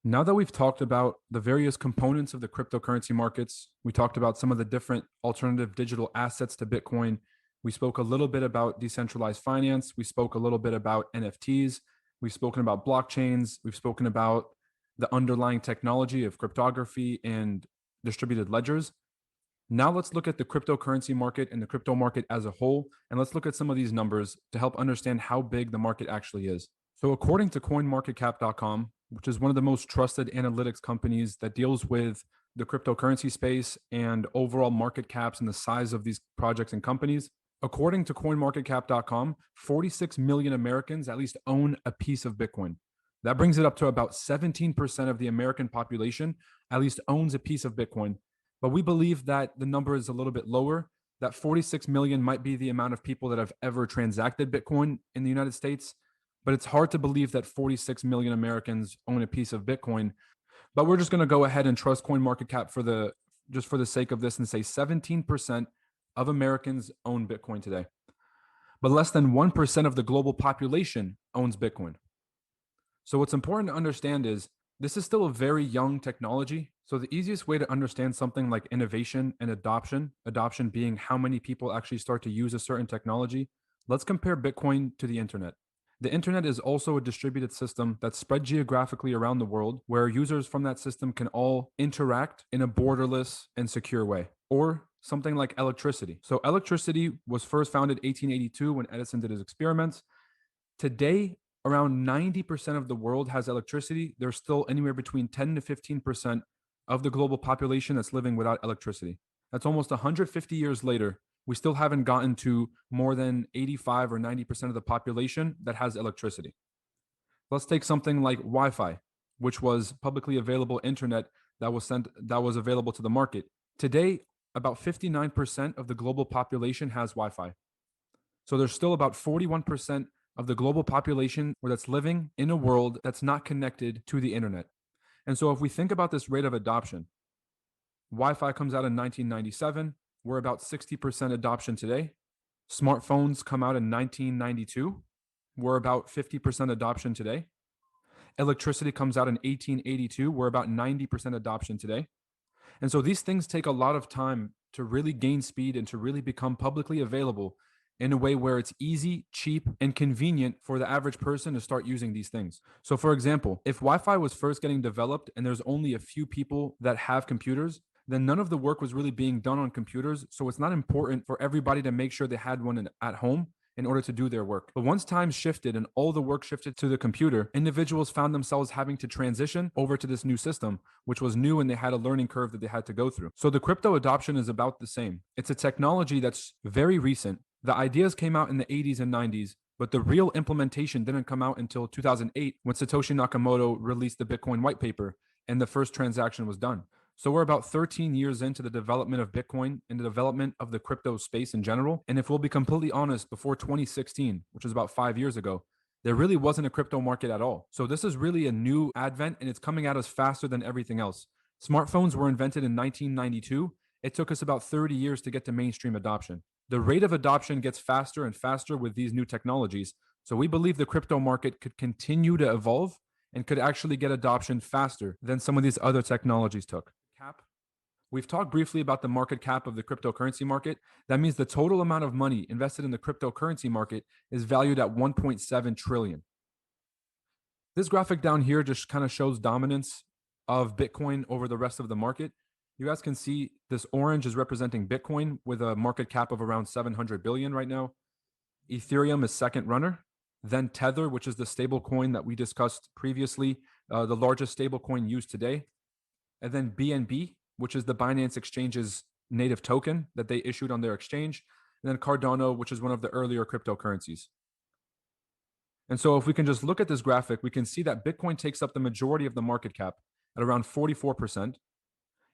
Now that we've talked about the various components of the cryptocurrency markets, we talked about some of the different alternative digital assets to Bitcoin. We spoke a little bit about decentralized finance. We spoke a little bit about NFTs. We've spoken about blockchains. We've spoken about the underlying technology of cryptography and distributed ledgers. Now let's look at the cryptocurrency market and the crypto market as a whole, and let's look at some of these numbers to help understand how big the market actually is. So according to coinmarketcap.com, which is one of the most trusted analytics companies that deals with the cryptocurrency space and overall market caps and the size of these projects and companies, according to coinmarketcap.com, 46 million Americans at least own a piece of Bitcoin. That brings it up to about 17% of the American population at least owns a piece of Bitcoin. But we believe that the number is a little bit lower, that 46 million might be the amount of people that have ever transacted Bitcoin in the United States. But it's hard to believe that 46 million Americans own a piece of Bitcoin. But we're just going to go ahead and trust CoinMarketCap for the sake of this and say 17% of Americans own Bitcoin today. But less than 1% of the global population owns Bitcoin. So what's important to understand is this is still a very young technology. So the easiest way to understand something like innovation and adoption being how many people actually start to use a certain technology, let's compare Bitcoin to the internet. The internet is also a distributed system that's spread geographically around the world where users from that system can all interact in a borderless and secure way. Or something like electricity. So electricity was first founded 1882 when Edison did his experiments. Today, around 90% of the world has electricity. There's still anywhere between 10 to 15% of the global population that's living without electricity. That's almost 150 years later. We still haven't gotten to more than 85 or 90% of the population that has electricity. Let's take something like Wi-Fi, which was publicly available internet that was available to the market. Today, about 59% of the global population has Wi-Fi. So there's still about 41% of the global population that's living in a world that's not connected to the internet. And so if we think about this rate of adoption, Wi-Fi comes out in 1997. We're about 60% adoption today. Smartphones come out in 1992. We're about 50% adoption today. Electricity comes out in 1882. We're about 90% adoption today. And so these things take a lot of time to really gain speed and to really become publicly available in a way where it's easy, cheap, and convenient for the average person to start using these things. So for example, if Wi-Fi was first getting developed and there's only a few people that have computers, then none of the work was really being done on computers. So it's not important for everybody to make sure they had one at home in order to do their work. But once times shifted and all the work shifted to the computer, individuals found themselves having to transition over to this new system, which was new and they had a learning curve that they had to go through. So the crypto adoption is about the same. It's a technology that's very recent. The ideas came out in the 80s and 90s, but the real implementation didn't come out until 2008 when Satoshi Nakamoto released the Bitcoin white paper and the first transaction was done. So we're about 13 years into the development of Bitcoin and the development of the crypto space in general. And if we'll be completely honest, before 2016, which was about 5 years ago, there really wasn't a crypto market at all. So this is really a new advent and it's coming at us faster than everything else. Smartphones were invented in 1992. It took us about 30 years to get to mainstream adoption. The rate of adoption gets faster and faster with these new technologies. So we believe the crypto market could continue to evolve and could actually get adoption faster than some of these other technologies took. We've talked briefly about the market cap of the cryptocurrency market. That means the total amount of money invested in the cryptocurrency market is valued at 1.7 trillion. This graphic down here just kind of shows dominance of Bitcoin over the rest of the market. You guys can see this orange is representing Bitcoin with a market cap of around 700 billion right now. Ethereum is second runner. Then Tether, which is the stable coin that we discussed previously, the largest stable coin used today. And then BNB, which is the Binance Exchange's native token that they issued on their exchange. And then Cardano, which is one of the earlier cryptocurrencies. And so if we can just look at this graphic, we can see that Bitcoin takes up the majority of the market cap at around 44%.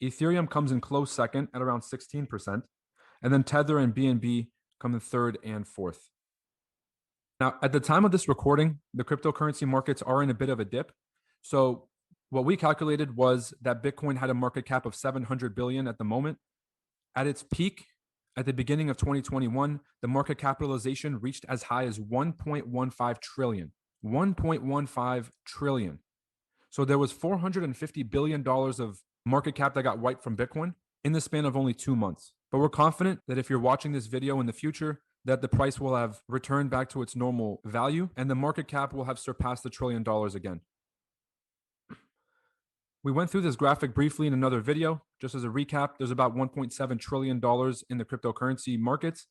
Ethereum comes in close second at around 16%. And then Tether and BNB come in third and fourth. Now, at the time of this recording, the cryptocurrency markets are in a bit of a dip. So what we calculated was that Bitcoin had a market cap of 700 billion at the moment. At its peak, at the beginning of 2021, the market capitalization reached as high as 1.15 trillion. 1.15 trillion. So there was $450 billion of market cap that got wiped from Bitcoin in the span of only 2 months. But we're confident that if you're watching this video in the future, that the price will have returned back to its normal value and the market cap will have surpassed the $1 trillion again. We went through this graphic briefly in another video. Just as a recap, there's about $1.7 trillion in the cryptocurrency markets.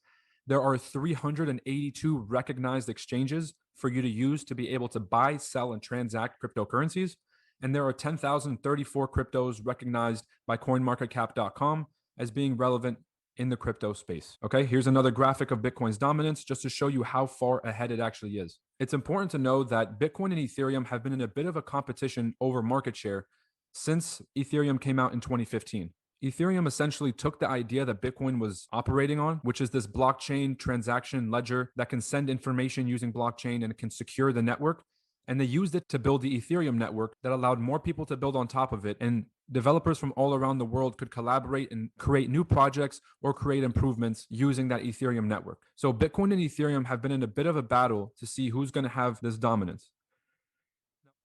There are 382 recognized exchanges for you to use to be able to buy, sell, and transact cryptocurrencies. And there are 10,034 cryptos recognized by coinmarketcap.com as being relevant in the crypto space. Okay, here's another graphic of Bitcoin's dominance just to show you how far ahead it actually is. It's important to know that Bitcoin and Ethereum have been in a bit of a competition over market share since Ethereum came out in 2015. Ethereum essentially took the idea that Bitcoin was operating on, which is this blockchain transaction ledger that can send information using blockchain and can secure the network. And they used it to build the Ethereum network that allowed more people to build on top of it. And developers from all around the world could collaborate and create new projects or create improvements using that Ethereum network. So Bitcoin and Ethereum have been in a bit of a battle to see who's going to have this dominance.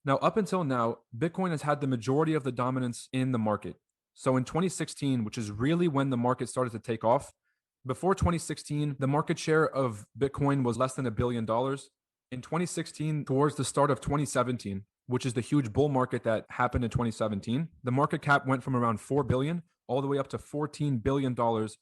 Now, up until now, Bitcoin has had the majority of the dominance in the market. So in 2016, which is really when the market started to take off, before 2016, the market share of Bitcoin was less than $1 billion. In 2016, towards the start of 2017, which is the huge bull market that happened in 2017, the market cap went from around 4 billion all the way up to $14 billion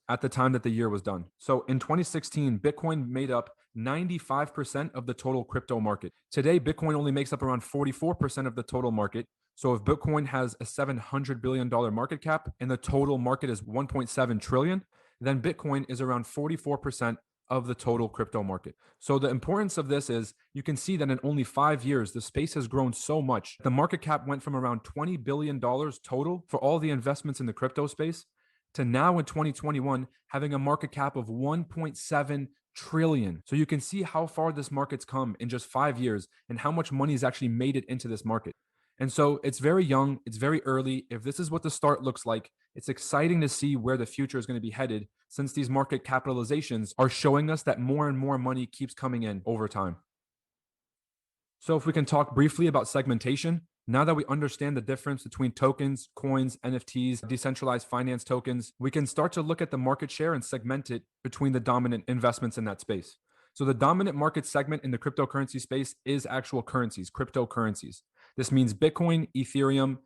at the time that the year was done. So in 2016, Bitcoin made up 95% of the total crypto market. Today, Bitcoin only makes up around 44% of the total market. So if Bitcoin has a $700 billion market cap and the total market is 1.7 trillion, then Bitcoin is around 44% of the total crypto market. So the importance of this is you can see that in only 5 years, the space has grown so much. The market cap went from around $20 billion total for all the investments in the crypto space to now in 2021 having a market cap of 1.7 trillion. So you can see how far this market's come in just 5 years and how much money has actually made it into this market. And so it's very young, it's very early. If this is what the start looks like, it's exciting to see where the future is going to be headed since these market capitalizations are showing us that more and more money keeps coming in over time. So if we can talk briefly about segmentation, now that we understand the difference between tokens, coins, NFTs, decentralized finance tokens, we can start to look at the market share and segment it between the dominant investments in that space. So the dominant market segment in the cryptocurrency space is actual currencies, cryptocurrencies. This means Bitcoin, Ethereum,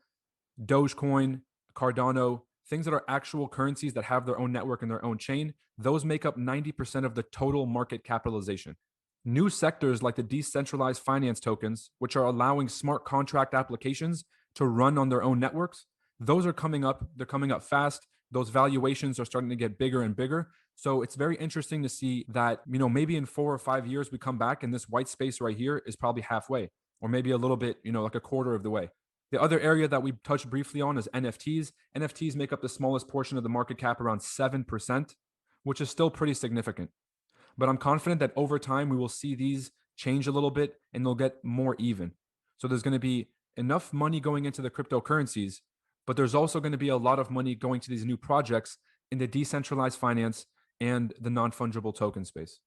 Dogecoin, Cardano, things that are actual currencies that have their own network and their own chain. Those make up 90% of the total market capitalization. New sectors like the decentralized finance tokens, which are allowing smart contract applications to run on their own networks, those are coming up. They're coming up fast. Those valuations are starting to get bigger and bigger. So it's very interesting to see that, maybe in 4 or 5 years we come back and this white space right here is probably halfway or maybe a little bit, like a quarter of the way. The other area that we touched briefly on is NFTs. NFTs make up the smallest portion of the market cap, around 7%, which is still pretty significant. But I'm confident that over time we will see these change a little bit and they'll get more even. So there's going to be enough money going into the cryptocurrencies, but there's also going to be a lot of money going to these new projects in the decentralized finance and the non-fungible token space.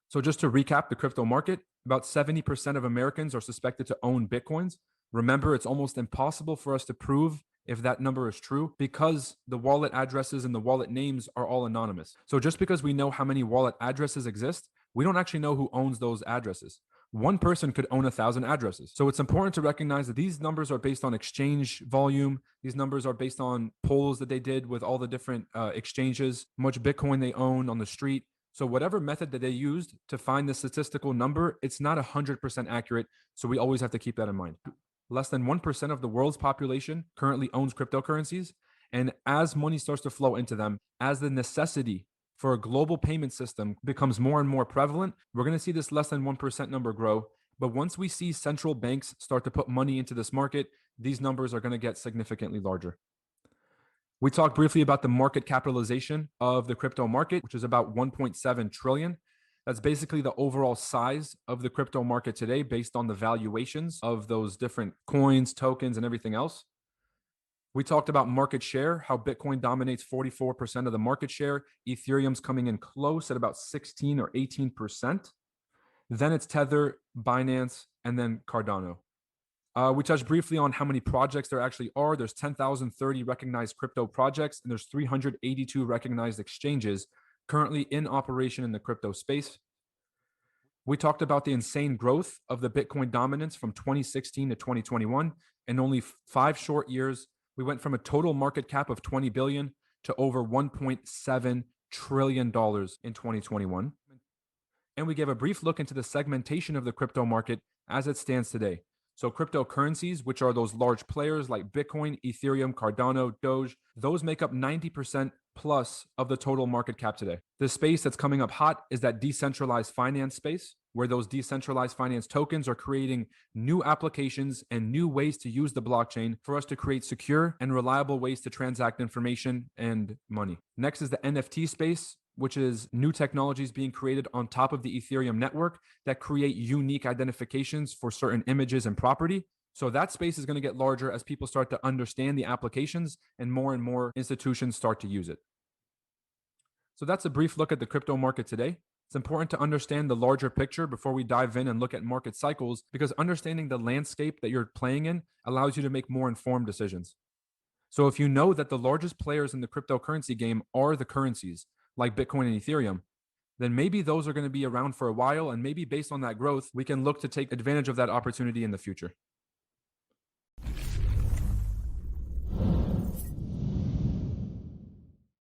So just to recap the crypto market, about 70% of Americans are suspected to own Bitcoins. Remember, it's almost impossible for us to prove if that number is true because the wallet addresses and the wallet names are all anonymous. So just because we know how many wallet addresses exist, we don't actually know who owns those addresses. One person could own 1,000 addresses. So it's important to recognize that these numbers are based on exchange volume. These numbers are based on polls that they did with all the different exchanges, how much Bitcoin they own on the street. So whatever method that they used to find the statistical number, it's not 100% accurate. So we always have to keep that in mind. Less than 1% of the world's population currently owns cryptocurrencies. And as money starts to flow into them, as the necessity for a global payment system becomes more and more prevalent, we're going to see this less than 1% number grow. But once we see central banks start to put money into this market, these numbers are going to get significantly larger. We talked briefly about the market capitalization of the crypto market, which is about 1.7 trillion. That's basically the overall size of the crypto market today based on the valuations of those different coins, tokens, and everything else. We talked about market share, how Bitcoin dominates 44% of the market share. Ethereum's coming in close at about 16 or 18%. Then it's Tether, Binance, and then Cardano. We touched briefly on how many projects there actually are. There's 10,030 recognized crypto projects, and there's 382 recognized exchanges currently in operation in the crypto space. We talked about the insane growth of the Bitcoin dominance from 2016 to 2021. In only 5 short years, we went from a total market cap of 20 billion to over 1.7 trillion dollars in 2021. And we gave a brief look into the segmentation of the crypto market as it stands today. So cryptocurrencies, which are those large players like Bitcoin, Ethereum, Cardano, Doge, those make up 90% plus of the total market cap today. The space that's coming up hot is that decentralized finance space, where those decentralized finance tokens are creating new applications and new ways to use the blockchain for us to create secure and reliable ways to transact information and money. Next is the NFT space, which is new technologies being created on top of the Ethereum network that create unique identifications for certain images and property. So that space is going to get larger as people start to understand the applications and more institutions start to use it. So that's a brief look at the crypto market today. It's important to understand the larger picture before we dive in and look at market cycles, because understanding the landscape that you're playing in allows you to make more informed decisions. So if you know that the largest players in the cryptocurrency game are the currencies, like Bitcoin and Ethereum, then maybe those are going to be around for a while. And maybe based on that growth, we can look to take advantage of that opportunity in the future.